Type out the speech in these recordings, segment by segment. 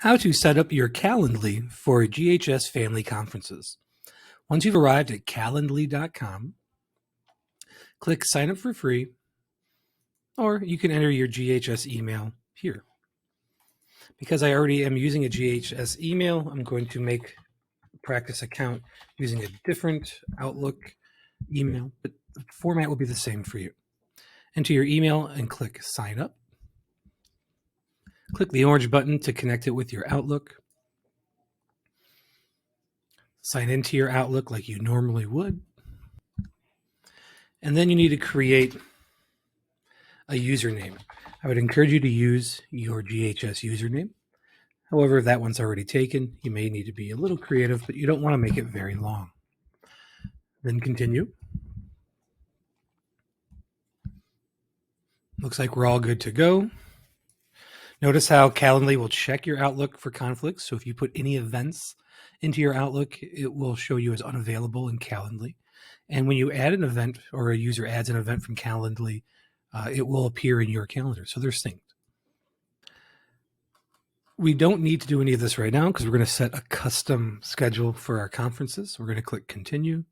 How to set up your Calendly for GHS family conferences. Once you've arrived at calendly.com, click sign up for free, or you can enter your GHS email here. Because I already am using a GHS email, I'm going to make a practice account using a different Outlook email, but the format will be the same for you. Enter your email and click sign up. Click the orange button to connect it with your Outlook. Sign into your Outlook like you normally would. And then you need to create a username. I would encourage you to use your GHS username. However, if that one's already taken, you may need to be a little creative, but you don't want to make it very long. Then continue. Looks like we're all good to go. Notice how Calendly will check your Outlook for conflicts. So if you put any events into your Outlook, it will show you as unavailable in Calendly. And when you add an event or a user adds an event from Calendly, it will appear in your calendar. So they're synced. We don't need to do any of this right now because we're going to set a custom schedule for our conferences. We're going to click continue.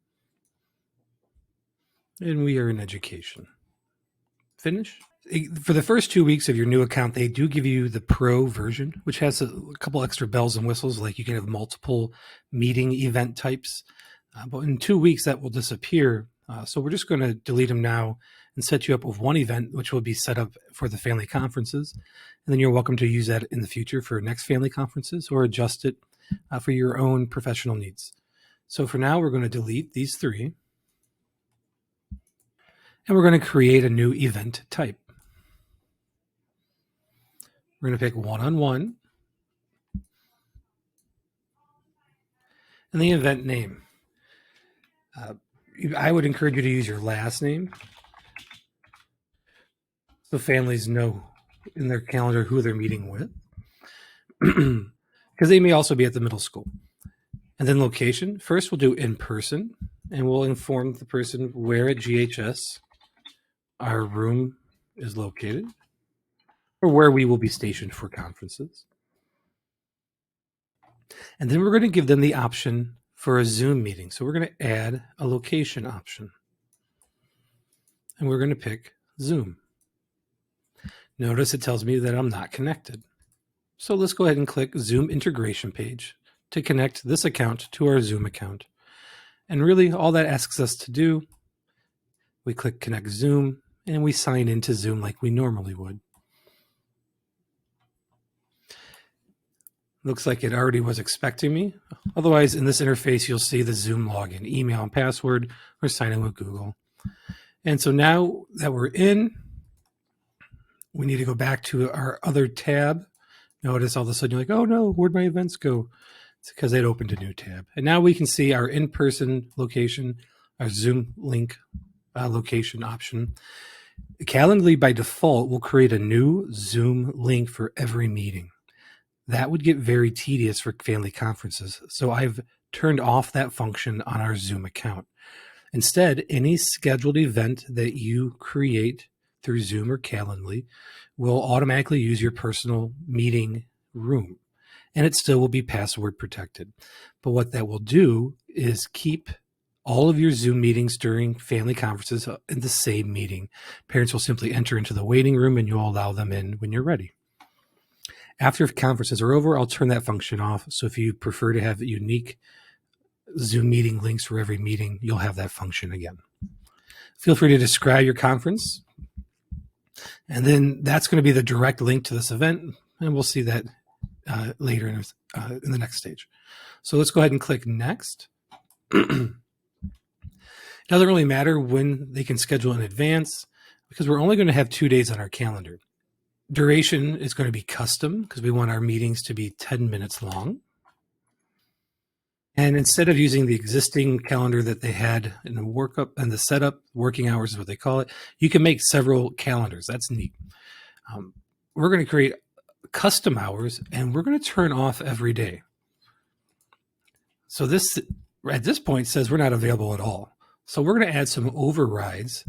And we are in education. Finish. For the first 2 weeks of your new account, they do give you the pro version, which has a couple extra bells and whistles, like you can have multiple meeting event types. But in 2 weeks, that will disappear. So we're just going to delete them now and set you up with one event, which will be set up for the family conferences. And then you're welcome to use that in the future for next family conferences or adjust it for your own professional needs. So for now, we're going to delete these three. And we're going to create a new event type. We're going to pick one-on-one. And the event name. I would encourage you to use your last name so families know in their calendar who they're meeting with, because they may also be at the middle school. And then location. First, we'll do in person, and we'll inform the person where at GHS our room is located or where we will be stationed for conferences. And then we're going to give them the option for a Zoom meeting. So we're going to add a location option. And we're going to pick Zoom. Notice it tells me that I'm not connected. So let's go ahead and click Zoom integration page to connect this account to our Zoom account. And really all that asks us to do, we click connect Zoom and we sign into Zoom like we normally would. Looks like it already was expecting me. Otherwise, in this interface, you'll see the Zoom login, email and password, or sign in with Google. And so now that we're in, we need to go back to our other tab. Notice all of a sudden you're like, oh no, where'd my events go? It's because they'd opened a new tab. And now we can see our in-person location, our Zoom link location option. Calendly by default will create a new Zoom link for every meeting. That would get very tedious for family conferences. So I've turned off that function on our Zoom account. Instead, any scheduled event that you create through Zoom or Calendly will automatically use your personal meeting room, and it still will be password protected. But what that will do is keep all of your Zoom meetings during family conferences in the same meeting. Parents will simply enter into the waiting room and you'll allow them in when you're ready. After conferences are over, I'll turn that function off. So if you prefer to have unique Zoom meeting links for every meeting, you'll have that function again. Feel free to describe your conference. And then that's going to be the direct link to this event. And we'll see that later in the next stage. So let's go ahead and click next. It doesn't really matter when they can schedule in advance because we're only going to have 2 days on our calendar. Duration is going to be custom because we want our meetings to be 10 minutes long. And instead of using the existing calendar that they had in the workup and the setup, working hours is what they call it, you can make several calendars. That's neat. We're going to create custom hours and we're going to turn off every day. So this, at this point, says we're not available at all. So we're going to add some overrides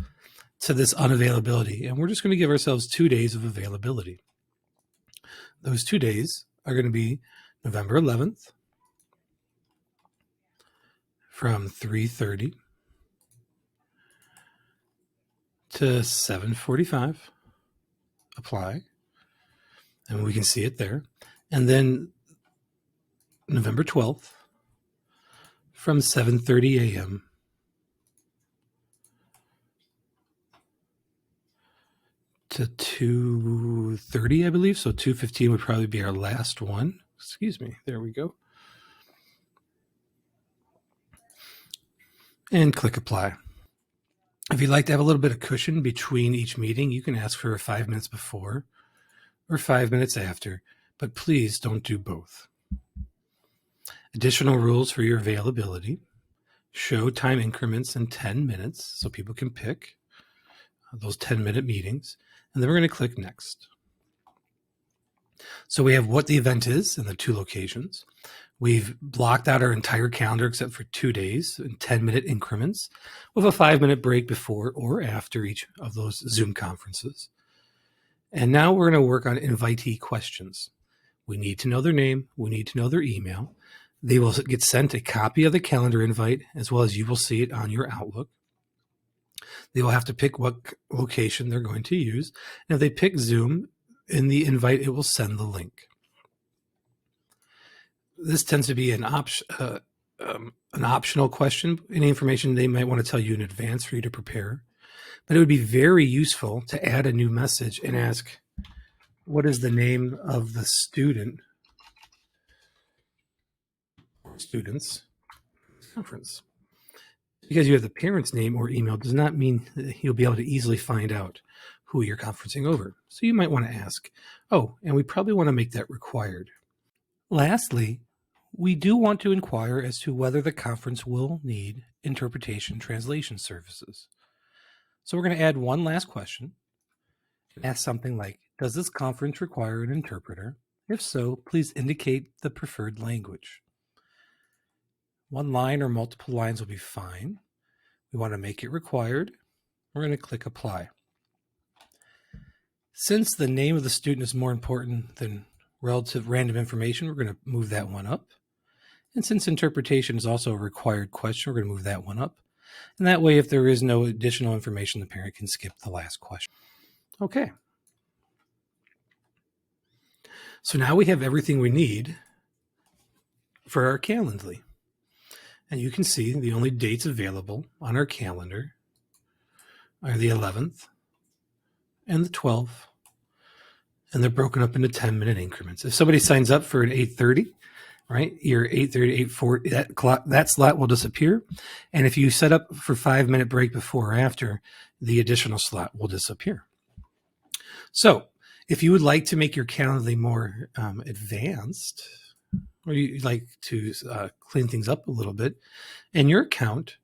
to this unavailability, and we're just going to give ourselves 2 days of availability. Those 2 days are going to be November 11th from 3:30 to 7:45. Apply. And we can see it there. And then November 12th from 7:30 a.m. to 2:30, I believe. So 2:15 would probably be our last one. Excuse me. There we go. And click apply. If you'd like to have a little bit of cushion between each meeting, you can ask for 5 minutes before or 5 minutes after, but please don't do both. Additional rules for your availability. Show time increments in 10 minutes so people can pick those 10-minute meetings. And then we're going to click next. So we have what the event is in the 2 locations. We've blocked out our entire calendar except for 2 days in 10-minute increments with a 5-minute break before or after each of those Zoom conferences. And now we're going to work on invitee questions. We need to know their name. We need to know their email. They will get sent a copy of the calendar invite as well as you will see it on your Outlook. They will have to pick what location they're going to use. And if they pick Zoom, in the invite, it will send the link. This tends to be an optional question, any information they might want to tell you in advance for you to prepare. But it would be very useful to add a new message and ask, what is the name of the students conference? Because you have the parent's name or email does not mean that you'll be able to easily find out who you're conferencing over. So you might want to ask, oh, and we probably want to make that required. Lastly, we do want to inquire as to whether the conference will need interpretation translation services. So we're going to add one last question. Ask something like, does this conference require an interpreter? If so, please indicate the preferred language. One line or multiple lines will be fine. We want to make it required. We're going to click apply. Since the name of the student is more important than relative random information, we're going to move that one up. And since interpretation is also a required question, we're going to move that one up. And that way, if there is no additional information, the parent can skip the last question. Okay. So now we have everything we need for our Calendly. And you can see the only dates available on our calendar are the 11th and the 12th. And they're broken up into 10-minute increments. If somebody signs up for an 8:30, right, your 8:30, 8:40, that slot will disappear. And if you set up for 5-minute break before or after, the additional slot will disappear. So if you would like to make your Calendly more advanced, or you'd like to clean things up a little bit, in your account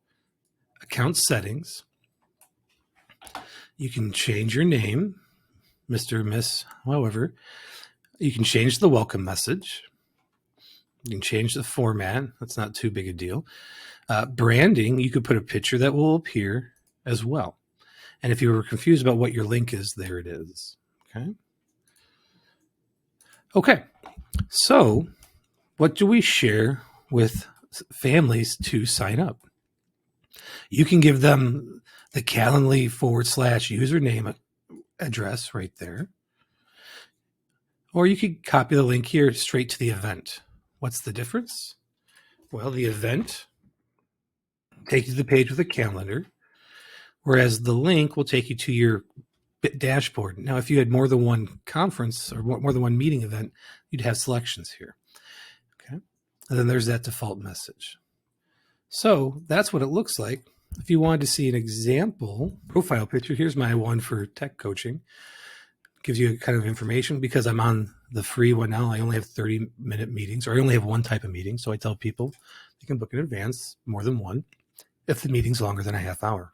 settings, you can change your name, Mr., Miss, however. You can change the welcome message. You can change the format. That's not too big a deal. Branding, you could put a picture that will appear as well. And if you were confused about what your link is, there it is. Okay. So what do we share with families to sign up? You can give them the Calendly /username address right there. Or you could copy the link here straight to the event. What's the difference? Well, the event takes you to the page with a calendar, whereas the link will take you to your dashboard. Now, if you had more than one conference or more than one meeting event, you'd have selections here. Okay. And then there's that default message. So that's what it looks like. If you wanted to see an example profile picture, here's my one for tech coaching. Gives you kind of information because I'm on the free one now. I only have 30-minute meetings, or I only have one type of meeting. So I tell people you can book in advance, more than one, if the meeting's longer than a half hour.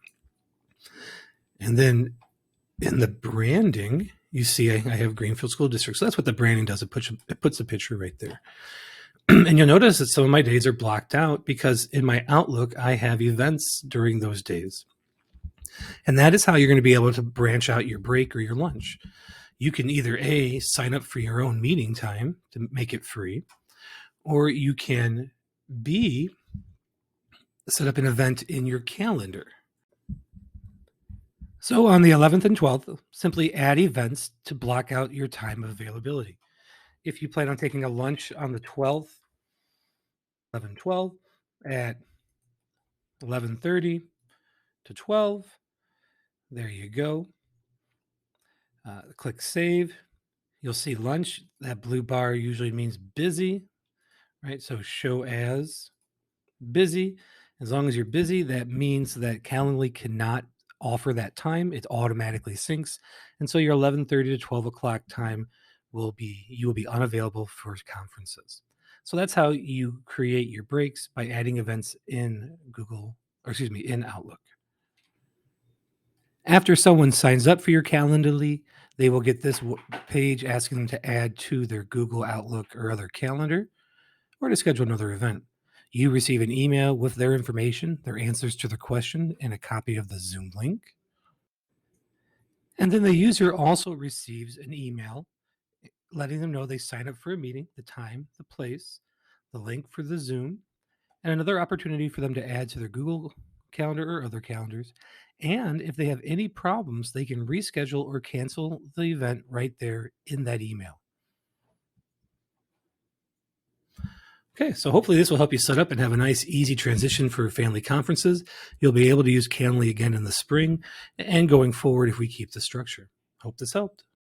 And then in the branding, you see I have Greenfield School District. So that's what the branding does. It puts a picture right there. And you'll notice that some of my days are blocked out because in my Outlook, I have events during those days. And that is how you're going to be able to branch out your break or your lunch. You can either A, sign up for your own meeting time to make it free, or you can B, set up an event in your calendar. So on the 11th and 12th, simply add events to block out your time of availability. If you plan on taking a lunch on the 12th, 11/12 at 11:30 to 12, there you go. Click save. You'll see lunch. That blue bar usually means busy, right? So show as busy. As long as you're busy, that means that Calendly cannot offer that time. It automatically syncs. And so your 11:30 to 12 o'clock time you will be unavailable for conferences. So that's how you create your breaks, by adding events in in Outlook. After someone signs up for your Calendly, they will get this page asking them to add to their Google Outlook or other calendar, or to schedule another event. You receive an email with their information, their answers to the question, and a copy of the Zoom link. And then the user also receives an email letting them know they signed up for a meeting, the time, the place, the link for the Zoom, and another opportunity for them to add to their Google Calendar or other calendars. And if they have any problems, they can reschedule or cancel the event right there in that email. Okay, so hopefully this will help you set up and have a nice, easy transition for family conferences. You'll be able to use Calendly again in the spring and going forward if we keep the structure. Hope this helped.